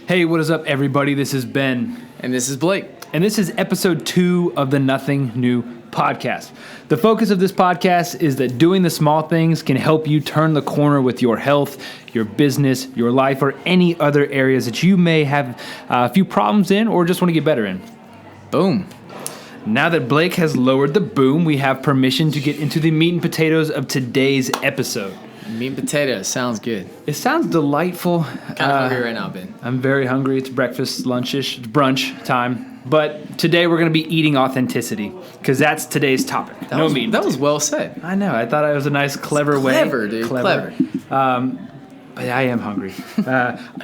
Hey, what is up, everybody? This is Ben. And this is Blake. And this is episode 2 of the Nothing New podcast. The focus of this podcast is that doing the small things can help you turn the corner with your health, your business, your life, or any other areas that you may have a few problems in or just want to get better in. Boom. Now that Blake has lowered the boom, we have permission to get into the meat and potatoes of today's episode. Meat and potatoes. Sounds good. It sounds delightful. Kind of hungry right now, Ben. I'm very hungry. It's breakfast, lunchish, it's brunch time. But today we're going to be eating authenticity because that's today's topic. That was well said. I know. I thought it was a nice, clever way. Clever, dude. Clever. But I am hungry.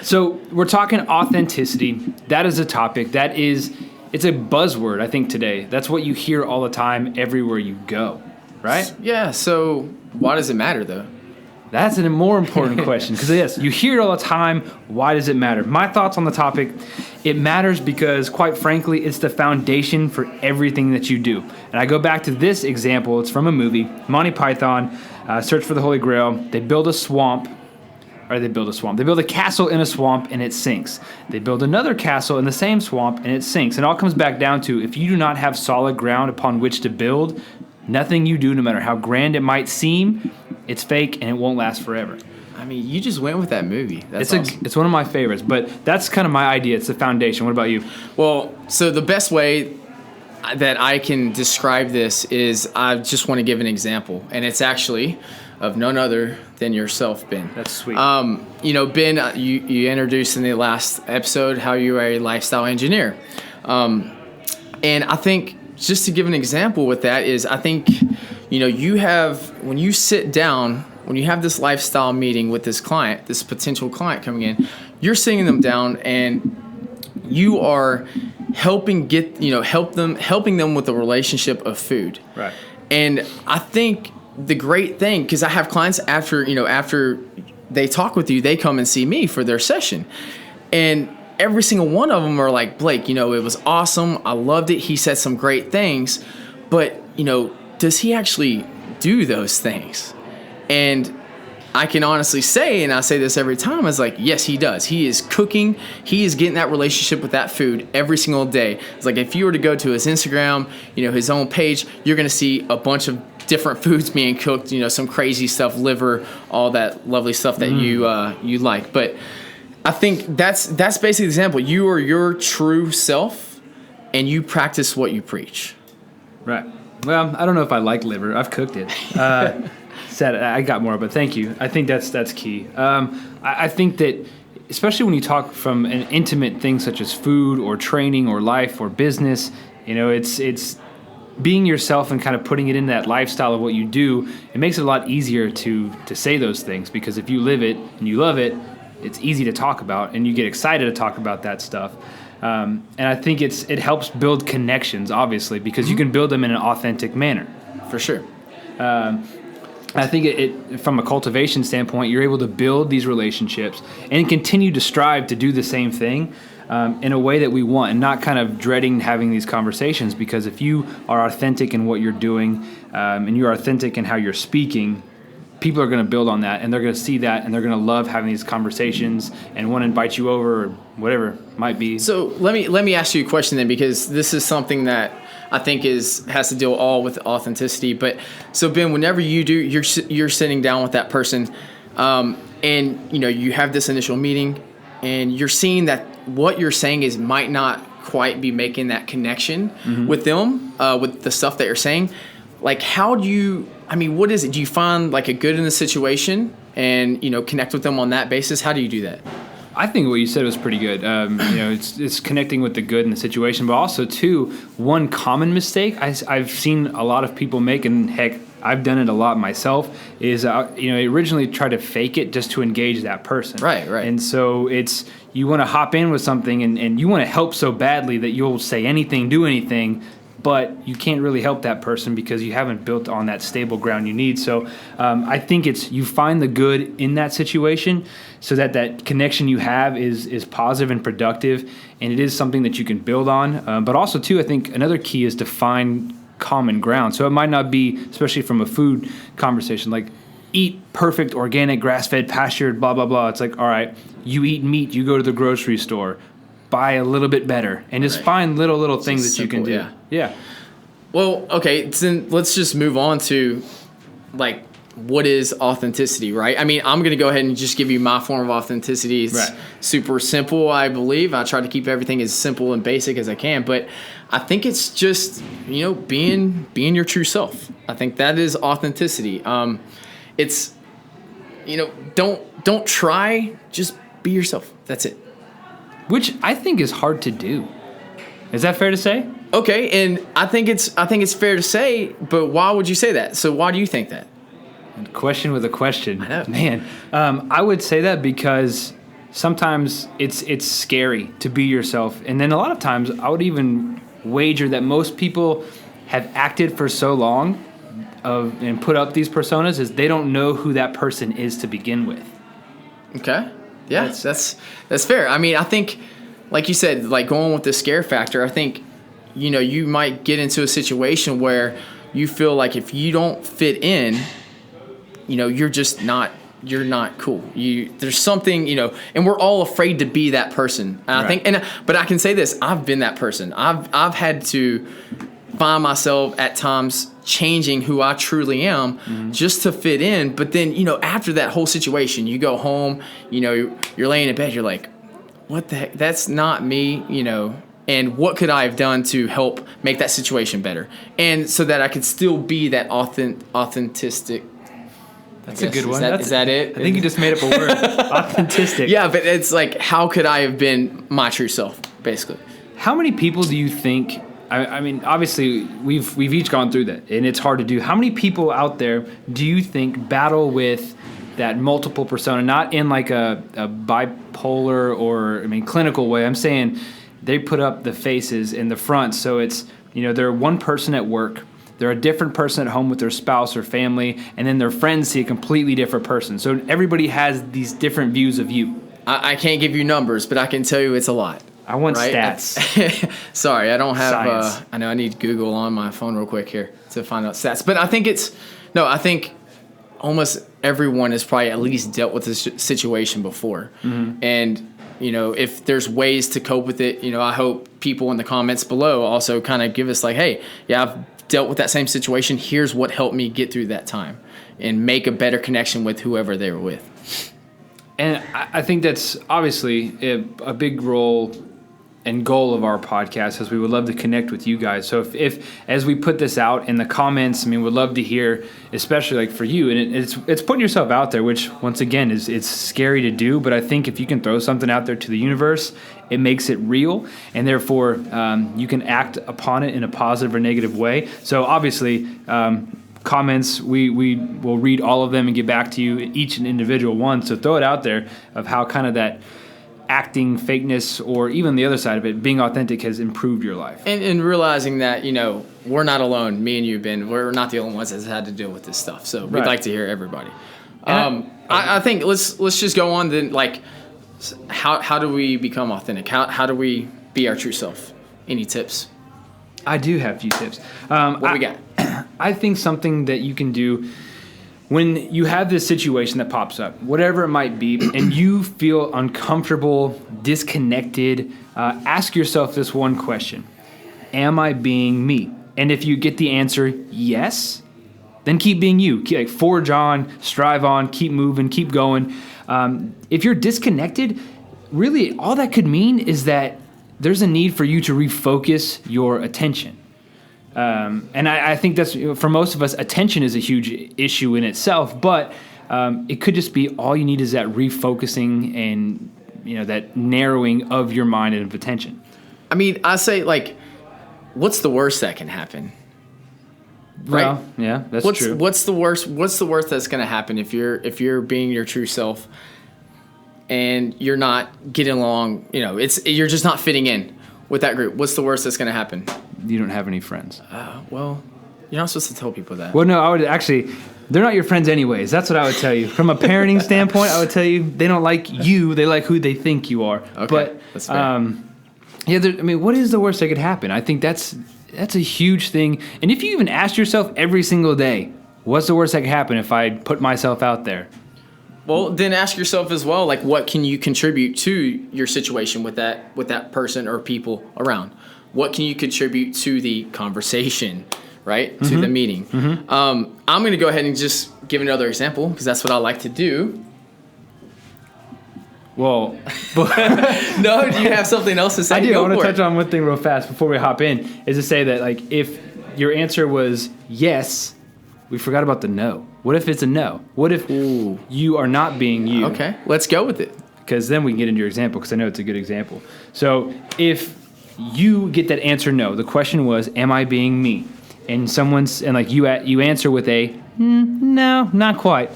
So we're talking authenticity. That is a topic. It's a buzzword, I think, today. That's what you hear all the time everywhere you go, right? Yeah. So why does it matter, though? That's a more important question because, yes, you hear it all the time. Why does it matter? My thoughts on the topic, it matters because, quite frankly, it's the foundation for everything that you do. And I go back to this example. It's from a movie, Monty Python, Search for the Holy Grail. They build a castle in a swamp and it sinks. They build another castle in the same swamp and it sinks. And it all comes back down to if you do not have solid ground upon which to build, nothing you do, no matter how grand it might seem, it's fake and it won't last forever. I mean, you just went with that movie. That's awesome. It's one of my favorites, but that's kind of my idea. It's the foundation. What about you? Well, so the best way that I can describe this is I just want to give an example, and it's actually of none other than yourself, Ben. That's sweet. Ben, you introduced in the last episode how you are a lifestyle engineer. And I think just to give an example with that is I think, when you sit down, when you have this lifestyle meeting with this client, this potential client coming in, you're sitting them down and you are helping them with the relationship of food. Right. And I think the great thing, because I have clients after they talk with you, they come and see me for their session. And every single one of them are like, Blake, it was awesome. I loved it. He said some great things, but, does he actually do those things? And I can honestly say, and I say this every time, is like, yes, he does. He is cooking. He is getting that relationship with that food every single day. It's like if you were to go to his Instagram, his own page, you're going to see a bunch of different foods being cooked, some crazy stuff, liver, all that lovely stuff that you like. But I think that's basically the example. You are your true self, and you practice what you preach. Right. Well, I don't know if I like liver. I've cooked it. Sad, I got more, but thank you. I think that's key. I think that especially when you talk from an intimate thing such as food or training or life or business, it's being yourself and kind of putting it in that lifestyle of what you do. It makes it a lot easier to say those things because if you live it and you love it, it's easy to talk about and you get excited to talk about that stuff. And I think it helps build connections, obviously, because you can build them in an authentic manner. For sure. I think it from a cultivation standpoint, you're able to build these relationships and continue to strive to do the same thing in a way that we want and not kind of dreading having these conversations because if you are authentic in what you're doing and you're authentic in how you're speaking, people are going to build on that and they're going to see that and they're going to love having these conversations and want to invite you over or whatever it might be. So let me ask you a question then, because this is something that I think has to deal all with authenticity. But so Ben, whenever you do, you're sitting down with that person, and you have this initial meeting, and you're seeing that what you're saying might not quite be making that connection with them, with the stuff that you're saying. Like, how do you? I mean, what is it? Do you find like a good in the situation and connect with them on that basis? How do you do that? I think what you said was pretty good. It's connecting with the good in the situation, but also too, one common mistake I've seen a lot of people make, and heck, I've done it a lot myself. Is originally try to fake it just to engage that person. Right. And so you want to hop in with something, and you want to help so badly that you'll say anything, do anything. But you can't really help that person because you haven't built on that stable ground you need. So I think you find the good in that situation so that connection you have is positive and productive, and it is something that you can build on. But also, too, I think another key is to find common ground. So it might not be, especially from a food conversation, like eat perfect, organic, grass-fed, pastured, blah, blah, blah. It's like, all right, you eat meat, you go to the grocery store, buy a little bit better, and just find little things that simple, you can do. Yeah. Well, okay, then let's just move on to, like, what is authenticity, right? I mean, I'm going to go ahead and just give you my form of authenticity. It's super simple, I believe. I try to keep everything as simple and basic as I can, but I think it's just, being your true self. I think that is authenticity. It's, don't try, just be yourself. That's it. Which I think is hard to do. Is that fair to say? Okay, and I think it's fair to say, but why would you say that? So why do you think that? Question with a question. I know. Man, I would say that because sometimes it's scary to be yourself. And then a lot of times I would even wager that most people have acted for so long and put up these personas is they don't know who that person is to begin with. Okay. Yeah, that's fair. I mean, I think, like you said, like going with the scare factor, I think, you might get into a situation where you feel like if you don't fit in, you're not cool. There's something, and we're all afraid to be that person. And I think, but I can say this, I've been that person. I've had to find myself at times changing who I truly am just to fit in. But then, after that whole situation, you go home, you're laying in bed, you're like, what the heck? That's not me, and what could I have done to help make that situation better? And so that I could still be that authentic. That's a good one. Is that it? I think you just made up a word. Authentic. Yeah, but it's like, how could I have been my true self, basically? How many people do you think, I mean, obviously, we've each gone through that, and it's hard to do. How many people out there do you think battle with that multiple persona, not in like a bipolar or, clinical way? I'm saying they put up the faces in the front, so it's, they're one person at work, they're a different person at home with their spouse or family, and then their friends see a completely different person. So everybody has these different views of you. I can't give you numbers, but I can tell you it's a lot. I want stats. Sorry, I don't have. Science. I know I need Google on my phone real quick here to find out stats. But I think I think almost everyone has probably at least dealt with this situation before. Mm-hmm. And, if there's ways to cope with it, I hope people in the comments below also kind of give us like, hey, yeah, I've dealt with that same situation. Here's what helped me get through that time and make a better connection with whoever they were with. And I think that's obviously a big role and goal of our podcast, is we would love to connect with you guys. So if as we put this out in the comments, we'd love to hear, especially like for you, and it's putting yourself out there, which once again it's scary to do, but I think if you can throw something out there to the universe, it makes it real, and therefore you can act upon it in a positive or negative way. So obviously comments, we will read all of them and get back to you, each an individual one. So throw it out there of how kind of that acting, fakeness, or even the other side of it, being authentic, has improved your life. And realizing that, we're not alone. Me and you, Ben, we're not the only ones that's had to deal with this stuff. So we'd like to hear everybody. I think let's just go on then. Like, how do we become authentic? How do we be our true self? Any tips? I do have a few tips. What do we got? I think something that you can do when you have this situation that pops up, whatever it might be, and you feel uncomfortable, disconnected, ask yourself this one question: am I being me? And if you get the answer yes, then keep being you. Forge on, strive on, keep moving, keep going. If you're disconnected, really all that could mean is that there's a need for you to refocus your attention. And I think that's, for most of us, attention is a huge issue in itself, but it could just be all you need is that refocusing and, that narrowing of your mind and of attention. I say, like, what's the worst that can happen? Right? Well, yeah, that's true. What's the worst that's going to happen if you're being your true self and you're not getting along, you're just not fitting in with that group? What's the worst that's going to happen? You don't have any friends. Well, you're not supposed to tell people that. Well, no, I would actually, they're not your friends anyways. That's what I would tell you. From a parenting standpoint, I would tell you they don't like you. They like who they think you are. Okay, but, that's fair. What is the worst that could happen? I think that's a huge thing. And if you even ask yourself every single day, What's the worst that could happen if I put myself out there? Well, then ask yourself as well, like, what can you contribute to your situation with that person or people around? What can you contribute to the conversation, right? Mm-hmm. To the meeting. Mm-hmm. I'm going to go ahead and just give another example because that's what I like to do. Well, no, do you have something else to say? I do. I want to touch on one thing real fast before we hop in, is to say that, like, if your answer was yes, we forgot about the no. What if it's a no? What if you are not being you? Okay, let's go with it. Because then we can get into your example, because I know it's a good example. So if you get that answer no, the question was, am I being me? And you answer with a no, not quite.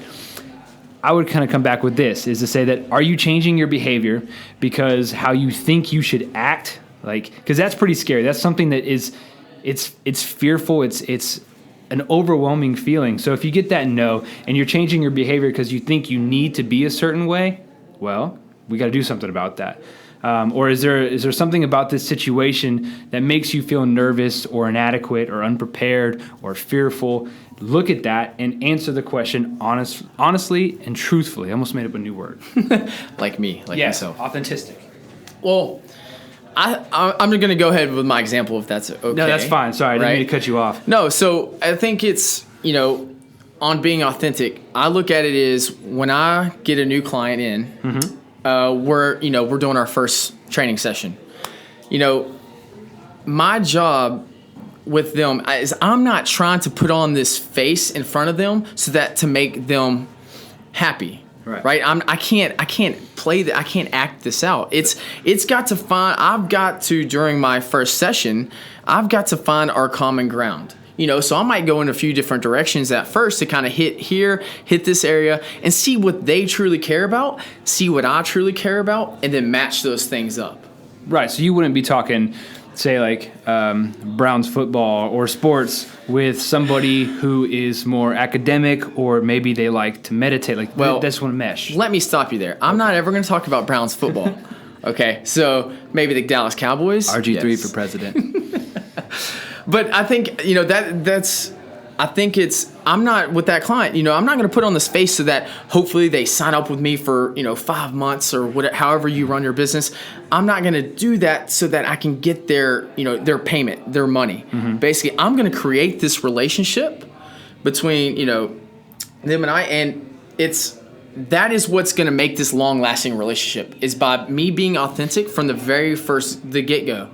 I would kind of come back with this, is to say that, are you changing your behavior because how you think you should act? Like, because that's pretty scary. That's something that is, it's fearful. It's an overwhelming feeling. So if you get that no and you're changing your behavior because you think you need to be a certain way, well, we got to do something about that. Or is there something about this situation that makes you feel nervous or inadequate or unprepared or fearful? Look at that and answer the question honestly and truthfully. I almost made up a new word. Like myself. Authentic. Well, I'm going to go ahead with my example if that's okay. No, that's fine. Sorry, I didn't mean to cut you off. No, so I think it's, on being authentic, I look at it as when I get a new client in, we're doing our first training session. My job with them is I'm not trying to put on this face in front of them so that to make them happy. Right. I can't play that. I can't act this out. It's got to find. I've got to, during my first session, I've got to find our common ground. So I might go in a few different directions at first to kind of hit this area and see what they truly care about, see what I truly care about, and then match those things up. Right. So you wouldn't be talking, say, like Browns football or sports with somebody who is more academic, or maybe they like to meditate. Like, well, this won't mesh. Let me stop you there. I'm not ever going to talk about Browns football. Okay, so maybe the Dallas Cowboys. RG3 for president. But I think that's. I think I'm not with that client. I'm not going to put on this face so that hopefully they sign up with me for 5 months or whatever, however you run your business. I'm not going to do that so that I can get their payment, their money. Mm-hmm. Basically, I'm going to create this relationship between them and I, and that is what's going to make this long lasting relationship, is by me being authentic from the get go.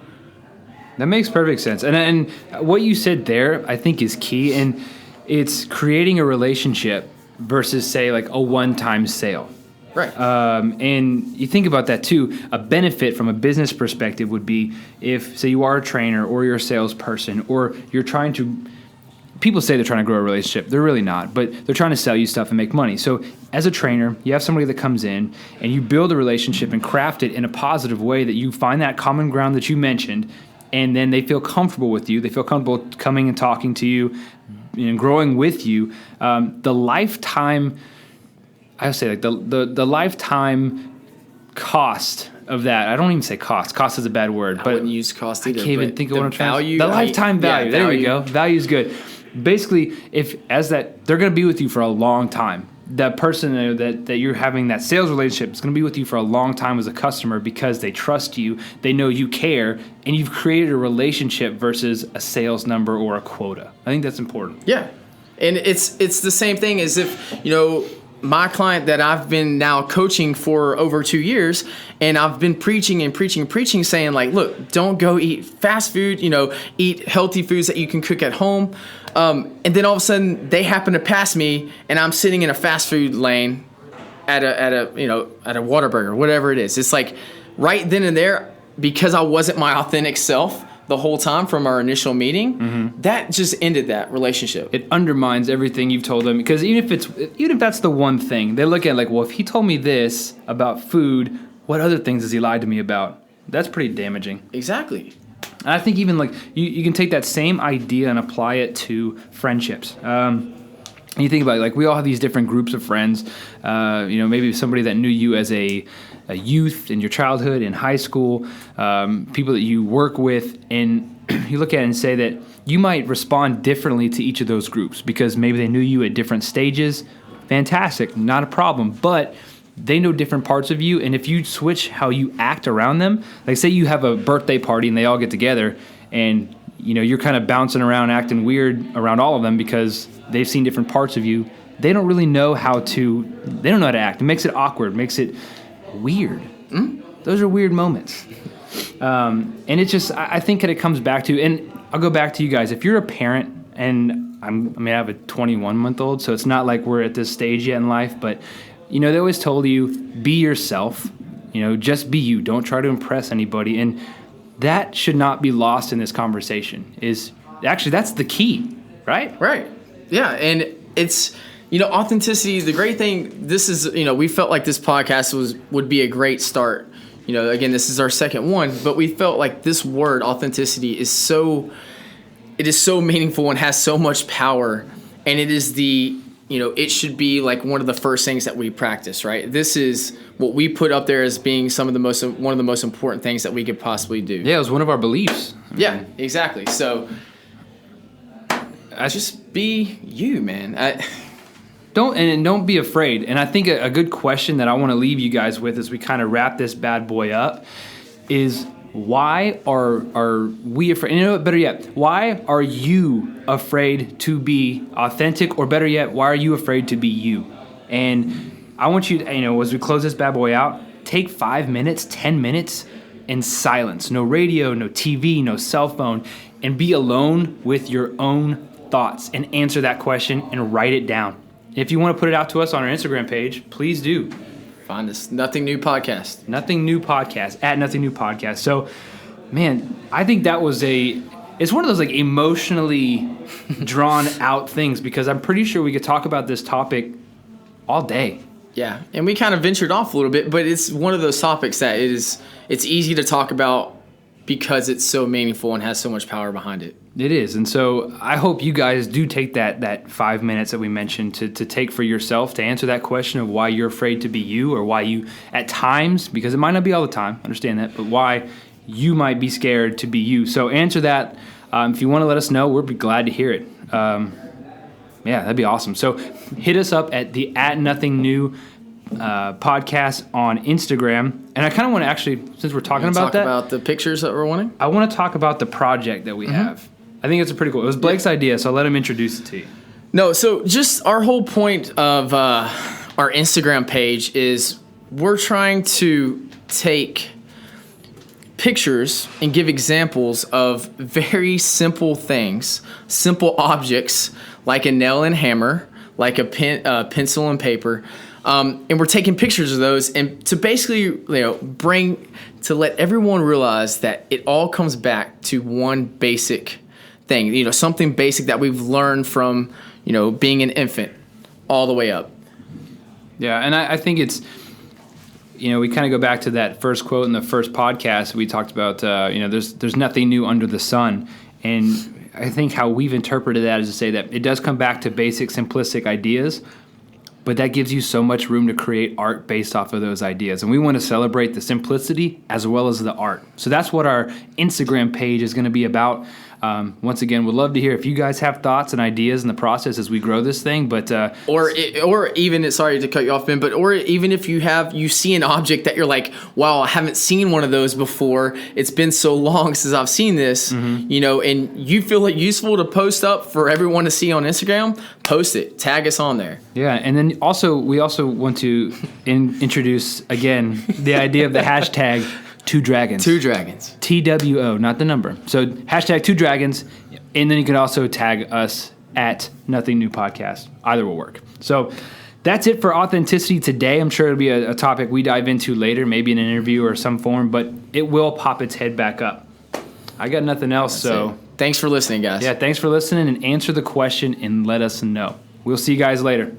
That makes perfect sense. And what you said there, I think, is key. And it's creating a relationship versus, say, like a one-time sale. Right. And you think about that, too. A benefit from a business perspective would be if, say, you are a trainer or you're a salesperson, or you're trying to – people say they're trying to grow a relationship. They're really not. But they're trying to sell you stuff and make money. So as a trainer, you have somebody that comes in and you build a relationship and craft it in a positive way that you find that common ground that you mentioned – and then they feel comfortable with you. They feel comfortable coming and talking to you and growing with you. The lifetime, I would say, like the lifetime cost of that. I don't even say cost. Cost is a bad word. But I wouldn't use cost either. I can't even think of what I'm trying to say. The lifetime value. There we go. Value is good. Basically, they're going to be with you for a long time. That person that you're having that sales relationship is going to be with you for a long time as a customer because they trust you, they know you care, and you've created a relationship versus a sales number or a quota. I think that's important. Yeah, and it's the same thing as if my client that I've been now coaching for over 2 years, and I've been preaching, saying like, look, don't go eat fast food, eat healthy foods that you can cook at home. And then all of a sudden they happen to pass me and I'm sitting in a fast food lane at a Whataburger, whatever it is. It's like right then and there, because I wasn't my authentic self the whole time from our initial meeting, that just ended that relationship. It undermines everything you've told them, because even if that's the one thing, they look at it like, well, if he told me this about food, what other things has he lied to me about? That's pretty damaging. Exactly. And I think even like you can take that same idea and apply it to friendships. And you think about it, like we all have these different groups of friends. Maybe somebody that knew you as a youth in your childhood, in high school, people that you work with, and you look at it and say that you might respond differently to each of those groups because maybe they knew you at different stages. Fantastic, not a problem. But they know different parts of you, and if you switch how you act around them, like say you have a birthday party and they all get together, and you're kind of bouncing around, acting weird around all of them because they've seen different parts of you. They don't really know how to. They don't know how to act. It makes it awkward. Makes it weird. Those are weird moments. And it's just, I think that it comes back to, and I'll go back to you guys. If you're a parent, and I have a 21-month-old, so it's not like we're at this stage yet in life, but they always told you, be yourself. Just be you. Don't try to impress anybody. And that should not be lost in this conversation. That's the key, right? Right. Yeah, and it's authenticity. The great thing, this is we felt like this podcast would be a great start. Again, this is our second one, but we felt like this word authenticity is so meaningful and has so much power, and it is it should be like one of the first things that we practice, right? This is what we put up there as being one of the most important things that we could possibly do. Yeah, it was one of our beliefs. Yeah, exactly. So just be you, man. Don't be afraid. And I think a good question that I want to leave you guys with as we kind of wrap this bad boy up is, why are we afraid? And better yet, why are you afraid to be authentic? Or better yet, why are you afraid to be you? And I want you to, as we close this bad boy out, take 5 minutes, 10 minutes in silence. No radio, no TV, no cell phone, and be alone with your own thoughts and answer that question and write it down. If you want to put it out to us on our Instagram page, please do. Find us, Nothing New Podcast. Nothing New Podcast, at Nothing New Podcast. So, man, I think that was it's one of those like emotionally drawn out things, because I'm pretty sure we could talk about this topic all day. Yeah, and we kind of ventured off a little bit, but it's one of those topics that it's easy to talk about because it's so meaningful and has so much power behind it. It is. And so I hope you guys do take that 5 minutes that we mentioned to take for yourself, to answer that question of why you're afraid to be you, or why you, at times, because it might not be all the time, understand that, but why you might be scared to be you. So answer that. If you want to let us know, we'd be glad to hear it. Yeah, that'd be awesome. So hit us up at the @NothingNew podcast on Instagram. And I kind of want to actually, since we're talking about that, about the pictures that we're wanting, I want to talk about the project that we have. I think it's pretty cool. It was Blake's idea, so I'll let him introduce it to you. No, so just our whole point of our Instagram page is we're trying to take pictures and give examples of very simple things, simple objects like a nail and hammer, like a pencil and paper, and we're taking pictures of those, and to basically to let everyone realize that it all comes back to one basic thing, something basic that we've learned from, being an infant all the way up. Yeah, and I think it's, we kind of go back to that first quote in the first podcast. We talked about, there's nothing new under the sun. And I think how we've interpreted that is to say that it does come back to basic, simplistic ideas, but that gives you so much room to create art based off of those ideas. And we want to celebrate the simplicity as well as the art. So that's what our Instagram page is going to be about. Once again, we'd love to hear if you guys have thoughts and ideas in the process as we grow this thing. But or even, sorry to cut you off, Ben, but or even if you see an object that you're like, wow, I haven't seen one of those before. It's been so long since I've seen this, and you feel it useful to post up for everyone to see on Instagram. Post it, tag us on there. Yeah, and then we also want to introduce again the idea of the hashtag. Two Dragons. Two Dragons. TWO, not the number. So hashtag Two Dragons, and then you can also tag us at Nothing New Podcast. Either will work. So that's it for authenticity today. I'm sure it'll be a topic we dive into later, maybe in an interview or some form, but it will pop its head back up. I got nothing else, so thanks for listening, guys. Yeah, thanks for listening, and answer the question and let us know. We'll see you guys later.